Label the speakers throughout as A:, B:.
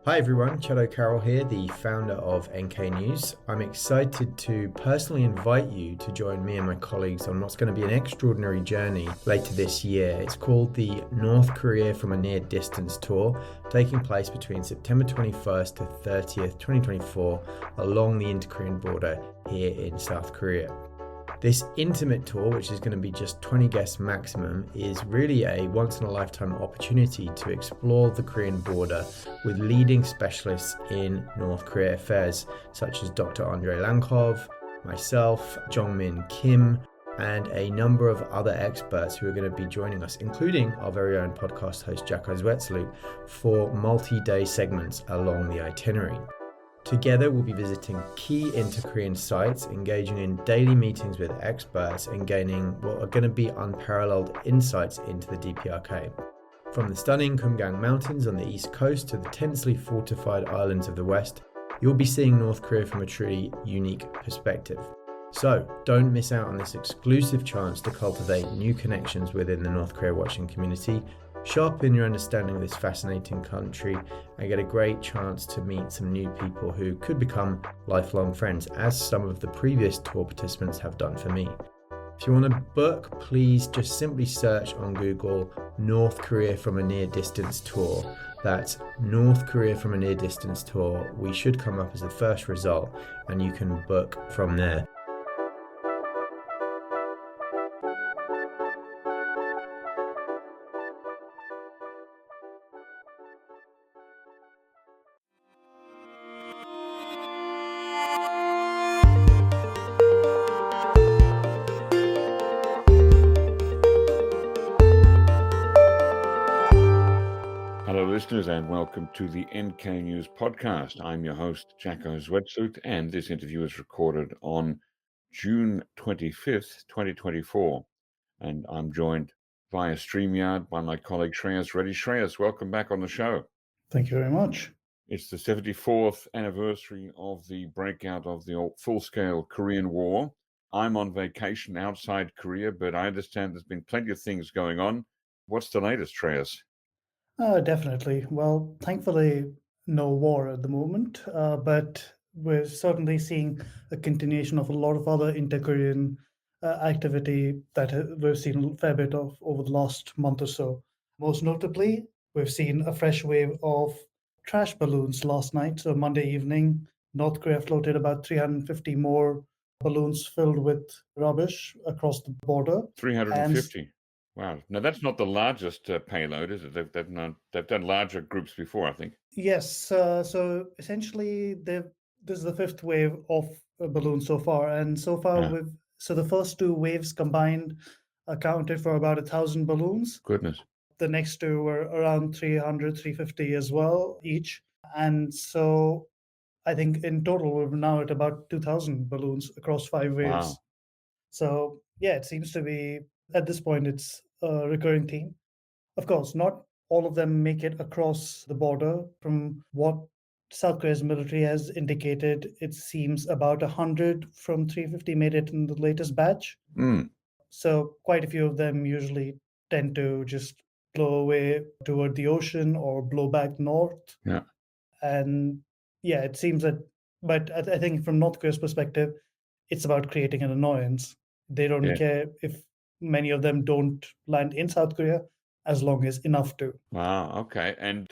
A: Hi everyone, Chado Carroll here, the founder of NK News. I'm excited to personally invite you to join me and my colleagues on what's going to be an extraordinary journey later this year. It's called the North Korea from a Near Distance Tour, taking place between September 21st to 30th, 2024, along the inter-Korean border here in South Korea. This intimate tour, which is going to be just 20 guests maximum, is really a once-in-a-lifetime opportunity to explore the Korean border with leading specialists in North Korea affairs, such as Dr. Andrei Lankov, myself, Jongmin Kim, and a number of other experts who are going to be joining us, including our very own podcast host, Jacco Zwetsloot, for multi-day segments along the itinerary. Together, we'll be visiting key inter-Korean sites, engaging in daily meetings with experts, and gaining what are going to be unparalleled insights into the DPRK. From the stunning Kumgang Mountains on the east coast to the tensely fortified islands of the west, you'll be seeing North Korea from a truly unique perspective. So, don't miss out on this exclusive chance to cultivate new connections within the North Korea watching community, sharpen your understanding of this fascinating country, and get a great chance to meet some new people who could become lifelong friends, as some of the previous tour participants have done for me. If you want to book, please just simply search on Google North Korea from a Near Distance Tour. That's North Korea from a Near Distance Tour. We should come up as the first result, and you can book from there.
B: Hello, listeners, and welcome to the NK News podcast. I'm your host, Jacco Zwetsloot, and this interview is recorded on June 25th, 2024. And I'm joined via StreamYard by my colleague, Shreyas Reddy. Shreyas, welcome back on the show.
C: Thank you very much.
B: It's the 74th anniversary of the breakout of the full-scale Korean War. I'm on vacation outside Korea, but I understand there's been plenty of things going on. What's the latest, Shreyas?
C: Definitely. Well, thankfully, no war at the moment, but we're certainly seeing a continuation of a lot of other inter-Korean activity that we've seen a fair bit of over the last month or so. Most notably, we've seen a fresh wave of trash balloons last night. So Monday evening, North Korea floated about 350 more balloons filled with rubbish across the border.
B: 350. Wow. Now, that's not the largest payload, is it? They've done larger groups before, I think.
C: Yes. So essentially, this is the fifth wave of balloons so far, and so far the first two waves combined accounted for about 1,000 balloons.
B: Goodness.
C: The next two were around 300, 350 as well each, and so I think in total we're now at about 2,000 balloons across 5 waves.
B: Wow.
C: So yeah, it seems to be at this point it's a recurring theme. Of course, not all of them make it across the border. From what South Korea's military has indicated, it seems about 100 from 350 made it in the latest batch. So quite a few of them usually tend to just blow away toward the ocean or blow back north.
B: Yeah.
C: And yeah, it seems that, but I think from North Korea's perspective, it's about creating an annoyance. They don't care if many of them don't land in South Korea, as long as enough do.
B: Wow. Okay. And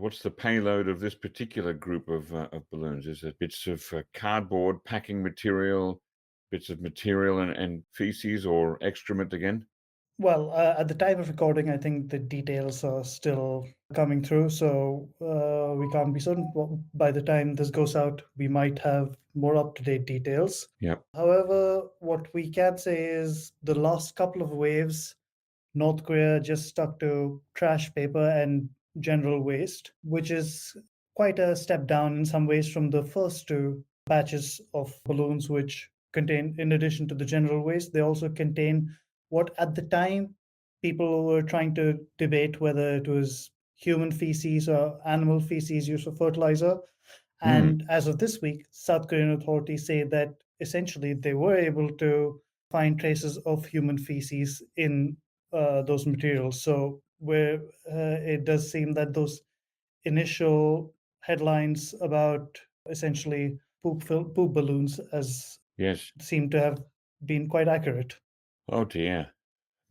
B: what's the payload of this particular group of balloons? Is it bits of cardboard, packing material, bits of material and feces or excrement again?
C: Well, at the time of recording, I think the details are still coming through, so we can't be certain. Well, by the time this goes out, we might have more up-to-date details.
B: Yep.
C: However, what we can say is the last couple of waves, North Korea just stuck to trash paper and general waste, which is quite a step down in some ways from the first two batches of balloons, which contain, in addition to the general waste, they also contain what at the time people were trying to debate whether it was human feces or animal feces used for fertilizer. And as of this week, South Korean authorities say that essentially they were able to find traces of human feces in those materials. So where it does seem that those initial headlines about essentially poop balloons as
B: Yes.
C: seem to have been quite accurate.
B: Oh dear.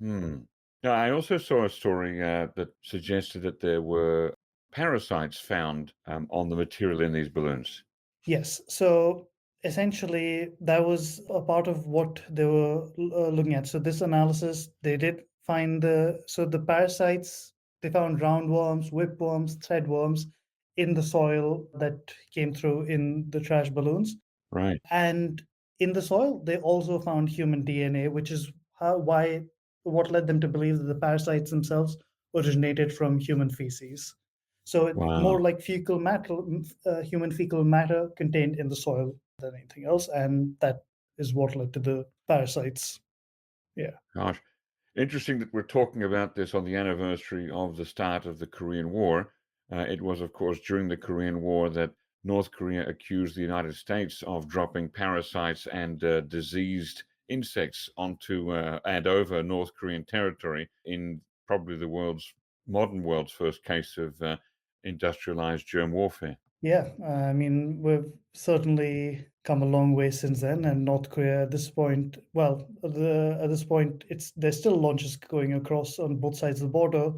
B: Now, I also saw a story that suggested that there were parasites found on the material in these balloons.
C: Yes. So essentially, that was a part of what they were looking at. So this analysis, they did find the parasites. They found roundworms, whipworms, threadworms in the soil that came through in the trash balloons.
B: Right.
C: And in the soil, they also found human DNA, which is what led them to believe that the parasites themselves originated from human feces. So it's
B: Wow.
C: more like human fecal matter contained in the soil than anything else, and that is what led to the parasites. Yeah.
B: Gosh. Interesting that we're talking about this on the anniversary of the start of the Korean War. It was, of course, during the Korean War that North Korea accused the United States of dropping parasites and diseased insects onto and over North Korean territory in probably the modern world's first case of industrialized germ warfare.
C: Yeah, I mean, we've certainly come a long way since then, and North Korea at this point, well, at this point, there's still launches going across on both sides of the border,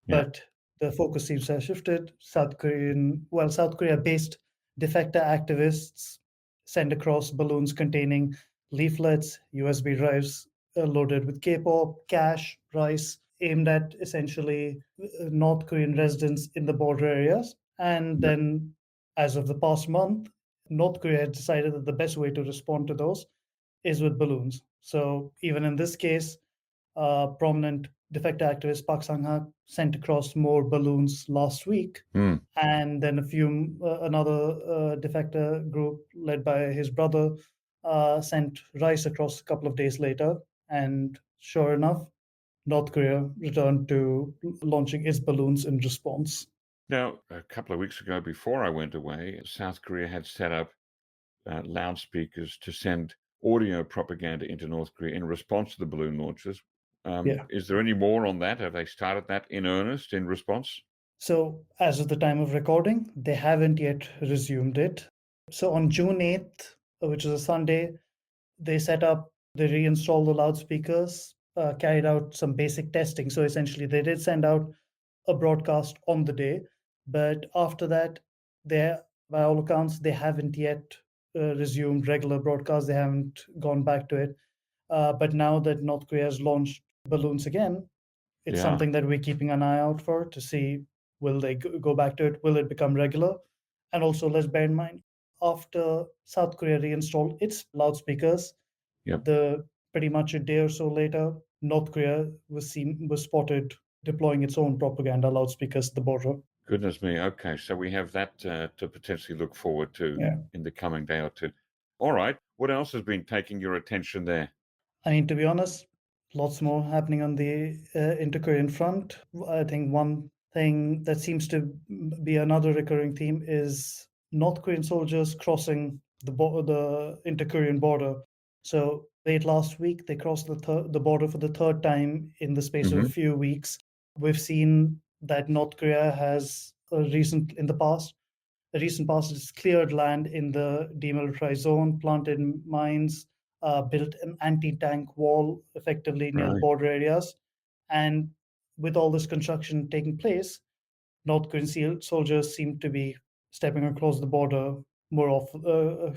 B: Yeah.
C: but the focus seems to have shifted. South Korea-based defector activists send across balloons containing leaflets, USB drives loaded with K-pop, cash, rice, aimed at essentially North Korean residents in the border areas. And
B: Yeah.
C: then as of the past month, North Korea has decided that the best way to respond to those is with balloons. So even in this case, prominent defector activist Park Sang-hak sent across more balloons last week, and then another defector group led by his brother sent rice across a couple of days later. And sure enough, North Korea returned to launching its balloons in response.
B: Now, a couple of weeks ago, before I went away, South Korea had set up loudspeakers to send audio propaganda into North Korea in response to the balloon launches.
C: Yeah.
B: Is there any more on that? Have they started that in earnest in response?
C: So, as of the time of recording, they haven't yet resumed it. So, on June 8th, which is a Sunday, they reinstalled the loudspeakers, carried out some basic testing. So, essentially, they did send out a broadcast on the day, but after that, by all accounts, they haven't yet resumed regular broadcasts. They haven't gone back to it. But now that North Korea has launched balloons again, it's
B: Yeah.
C: something that we're keeping an eye out for to see will they go back to it? Will it become regular? And also, let's bear in mind, after South Korea reinstalled its loudspeakers,
B: Yep.
C: the pretty much a day or so later, North Korea was spotted deploying its own propaganda loudspeakers at the border.
B: Goodness me. Okay, so we have that to potentially look forward to
C: Yeah.
B: in the coming day or two. All right. What else has been taking your attention there?
C: I mean, to be honest, lots more happening on the inter-Korean front. I think one thing that seems to be another recurring theme is North Korean soldiers crossing the inter-Korean border. So late last week, they crossed the border for the third time in the space of a few weeks. We've seen that North Korea has in the recent past has cleared land in the demilitarized zone, planted mines, built an anti-tank wall effectively near the
B: Right.
C: border areas. And with all this construction taking place, North Korean soldiers seem to be stepping across the border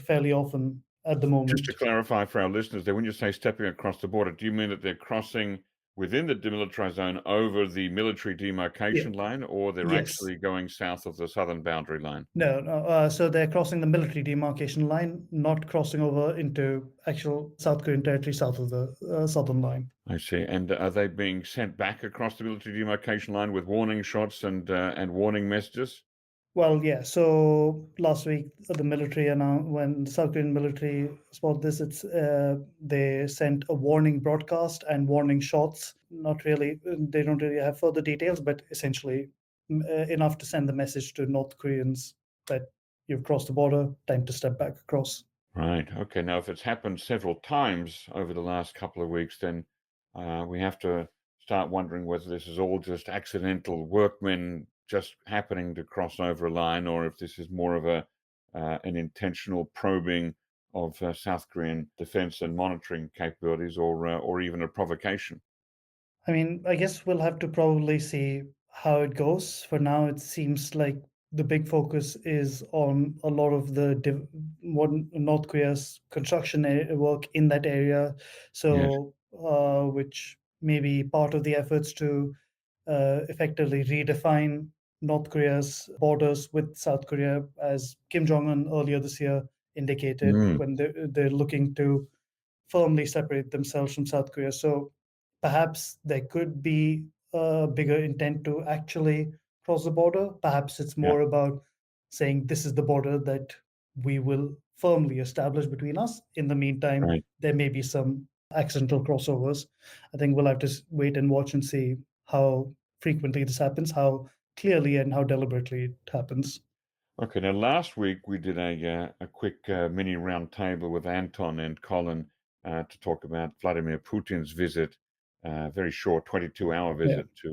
C: fairly often at the
B: Just to
C: moment.
B: clarify for our listeners there, when you say stepping across the border, do you mean that they're crossing within the demilitarized zone over the military
C: Yeah.
B: demarcation line, or they're
C: Yes.
B: actually going south of the southern boundary line?
C: No. So they're crossing the military demarcation line, not crossing over into actual South Korean territory south of the southern line.
B: I see. And are they being sent back across the military demarcation line with warning shots and warning messages?
C: Well, yeah. So last week, the military announced when the South Korean military spotted this, they sent a warning broadcast and warning shots. Not really, they don't really have further details, but essentially enough to send the message to North Koreans that you've crossed the border, time to step back across.
B: Right. Okay. Now, if it's happened several times over the last couple of weeks, then we have to start wondering whether this is all just accidental workmen just happening to cross over a line, or if this is more of an intentional probing of South Korean defense and monitoring capabilities, or even a provocation.
C: I mean, I guess we'll have to probably see how it goes. For now, it seems like the big focus is on a lot of the North Korea's construction work in that area.
B: Yes.
C: So, which may be part of the efforts to effectively redefine North Korea's borders with South Korea, as Kim Jong Un earlier this year indicated,
B: Mm,
C: when they're looking to firmly separate themselves from South Korea. So perhaps there could be a bigger intent to actually cross the border. Perhaps it's
B: yeah.
C: more about saying this is the border that we will firmly establish between us. In the meantime,
B: Right.
C: there may be some accidental crossovers. I think we'll have to wait and watch and see how frequently this happens, how clearly and how deliberately it happens.
B: Okay. Now, last week we did a quick mini round table with Anton and Colin to talk about Vladimir Putin's visit, very short 22-hour visit to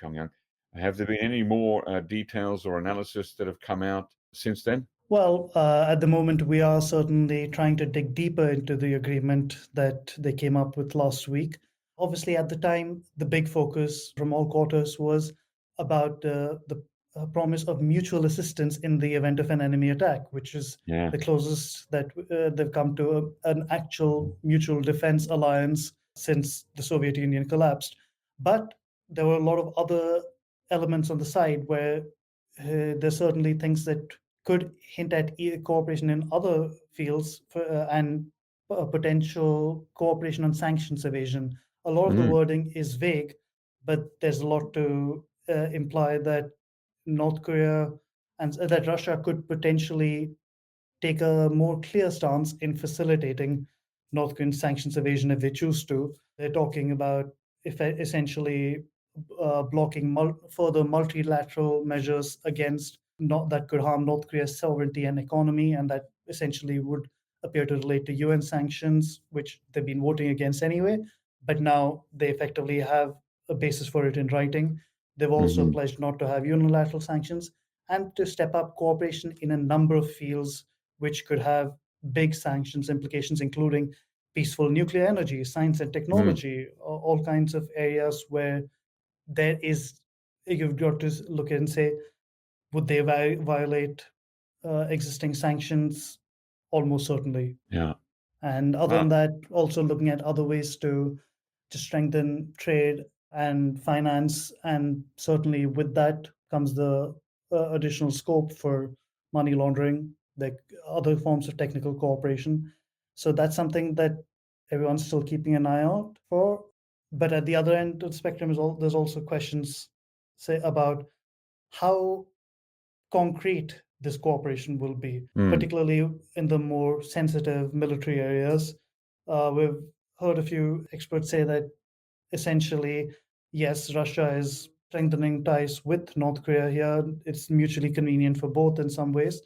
B: Pyongyang. Have there been any more details or analysis that have come out since then?
C: Well, at the moment, we are certainly trying to dig deeper into the agreement that they came up with last week. Obviously, at the time, the big focus from all quarters was about the promise of mutual assistance in the event of an enemy attack, which is
B: Yeah.
C: the closest that they've come to an actual mutual defense alliance since the Soviet Union collapsed. But there were a lot of other elements on the side where there's certainly things that could hint at cooperation in other fields and potential cooperation on sanctions evasion. A lot of the
B: Mm,
C: wording is vague, but there's a lot to imply that North Korea and that Russia could potentially take a more clear stance in facilitating North Korean sanctions evasion if they choose to. They're talking about essentially blocking further multilateral measures against not that could harm North Korea's sovereignty and economy, and that essentially would appear to relate to UN sanctions, which they've been voting against anyway. But now they effectively have a basis for it in writing. They've also
B: hmm
C: pledged not to have unilateral sanctions and to step up cooperation in a number of fields which could have big sanctions implications, including peaceful nuclear energy, science and
B: mm,
C: technology, all kinds of areas where there is, you've got to look at and say, would they violate existing sanctions? Almost certainly.
B: yeah.
C: And other
B: Uh,
C: than that, also looking at other ways to strengthen trade and finance, and certainly with that comes the additional scope for money laundering, like other forms of technical cooperation. So that's something that everyone's still keeping an eye out for. But at the other end of the spectrum there's also questions, say, about how concrete this cooperation will be,
B: mm,
C: particularly in the more sensitive military areas. We've heard a few experts say that essentially, yes, Russia is strengthening ties with North Korea here. It's mutually convenient for both in some ways.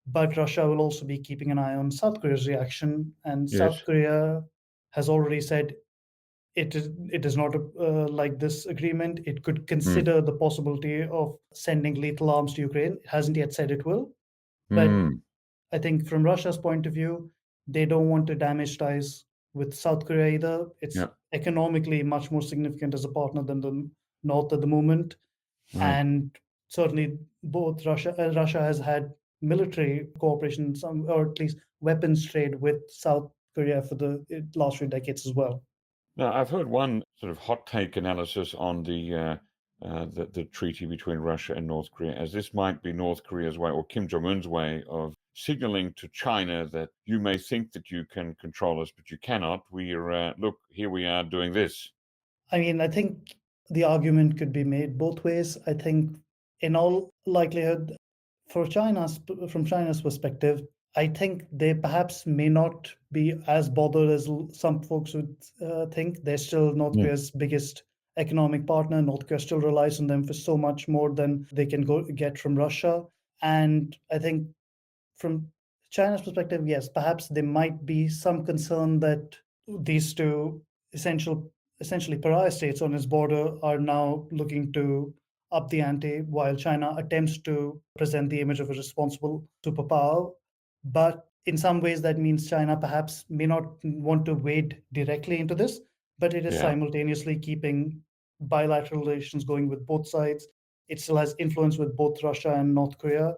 C: But Russia will also be keeping an eye on South Korea's reaction. And
B: yes.
C: South Korea has already said it is not like this agreement. It could
B: Mm,
C: consider the possibility of sending lethal arms to Ukraine. It hasn't yet said it will, but
B: mm,
C: I think from Russia's point of view, they don't want to damage ties with South Korea either. It's
B: yeah.
C: economically much more significant as a partner than the North at the moment,
B: Right.
C: and certainly both Russia has had military cooperation, some or at least weapons trade with South Korea for the last few decades as well.
B: Now, I've heard one sort of hot take analysis on the treaty between Russia and North Korea, as this might be North Korea's way, or Kim Jong Un's way, of signaling to China that you may think that you can control us, but you cannot. We're look, here we are doing this.
C: I mean, I think the argument could be made both ways. I think, in all likelihood, from China's perspective, I think they perhaps may not be as bothered as some folks would think. They're still North
B: Yeah.
C: Korea's biggest economic partner. North Korea still relies on them for so much more than they can get from Russia. And I think from China's perspective, yes, perhaps there might be some concern that these two essentially pariah states on its border are now looking to up the ante while China attempts to present the image of a responsible superpower. But in some ways, that means China perhaps may not want to wade directly into this, but it is
B: Yeah.
C: simultaneously keeping bilateral relations going with both sides. It still has influence with both Russia and North Korea.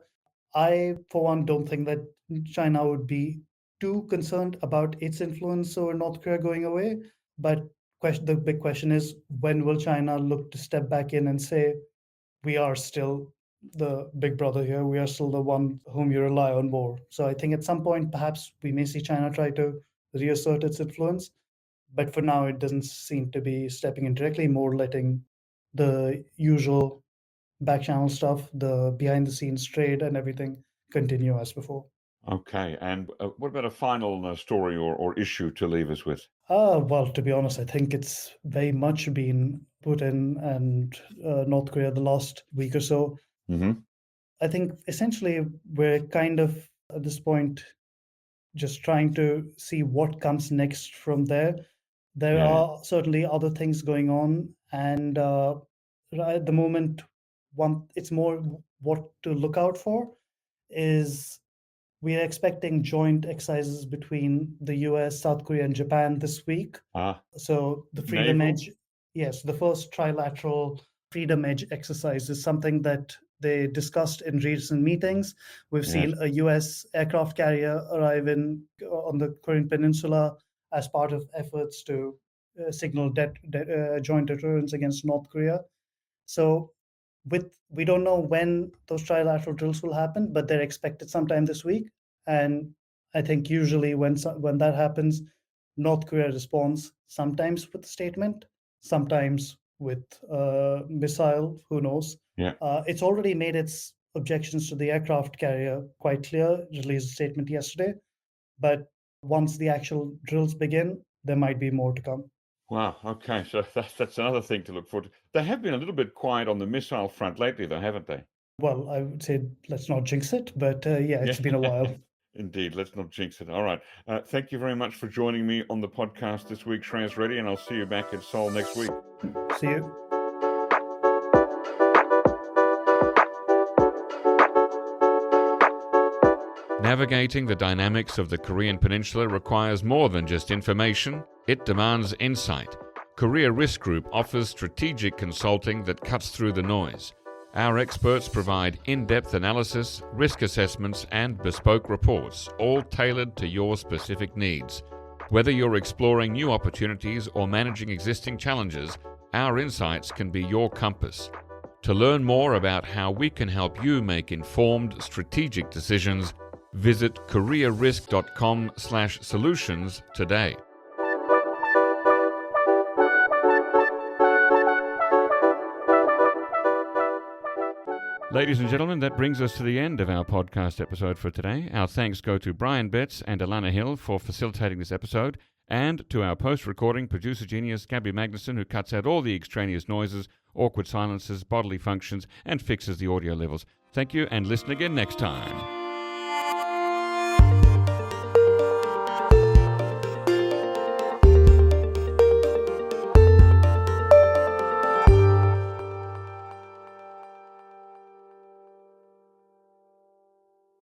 C: I, for one, don't think that China would be too concerned about its influence over North Korea going away. But the big question is, when will China look to step back in and say, we are still the big brother here. We are still the one whom you rely on more. So I think at some point, perhaps we may see China try to reassert its influence. But for now, it doesn't seem to be stepping in directly, more letting the usual back channel stuff, the behind the scenes trade and everything continue as before.
B: Okay. And what about a final story or issue to leave us with?
C: Well, to be honest, I think it's very much been Putin and North Korea the last week or so.
B: Mm-hmm.
C: I think essentially we're kind of at this point just trying to see what comes next from there. There
B: Yeah.
C: are certainly other things going on, and at the moment, it's more what to look out for is we are expecting joint exercises between the US, South Korea, and Japan this week. So the Freedom
B: Naval?
C: Edge, yes, the first trilateral Freedom Edge exercise is something that they discussed in recent meetings. We've
B: Yes.
C: seen a US aircraft carrier arrive on the Korean Peninsula as part of efforts to signal joint deterrence against North Korea. So we don't know when those trilateral drills will happen, but they're expected sometime this week. And I think usually when that happens, North Korea responds sometimes with a statement, sometimes with a missile. Who knows?
B: Yeah.
C: It's already made its objections to the aircraft carrier quite clear. Released a statement yesterday, but once the actual drills begin, there might be more to come.
B: Wow. Okay. So that's another thing to look forward to. They have been a little bit quiet on the missile front lately, though, haven't they?
C: Well, I would say let's not jinx it, but yeah, it's been a while.
B: Indeed. Let's not jinx it. All right. Thank you very much for joining me on the podcast this week, Shreyas Reddy, and I'll see you back in Seoul next week.
C: See you.
D: Navigating the dynamics of the Korean Peninsula requires more than just information, it demands insight. Korea Risk Group offers strategic consulting that cuts through the noise. Our experts provide in-depth analysis, risk assessments, and bespoke reports, all tailored to your specific needs. Whether you're exploring new opportunities or managing existing challenges, our insights can be your compass. To learn more about how we can help you make informed, strategic decisions, visit korearisk.com/solutions today. Ladies and gentlemen, that brings us to the end of our podcast episode for today. Our thanks go to Brian Betts and Alana Hill for facilitating this episode, and to our post-recording producer genius Gabby Magnuson, who cuts out all the extraneous noises, awkward silences, bodily functions, and fixes the audio levels. Thank you, and listen again next time.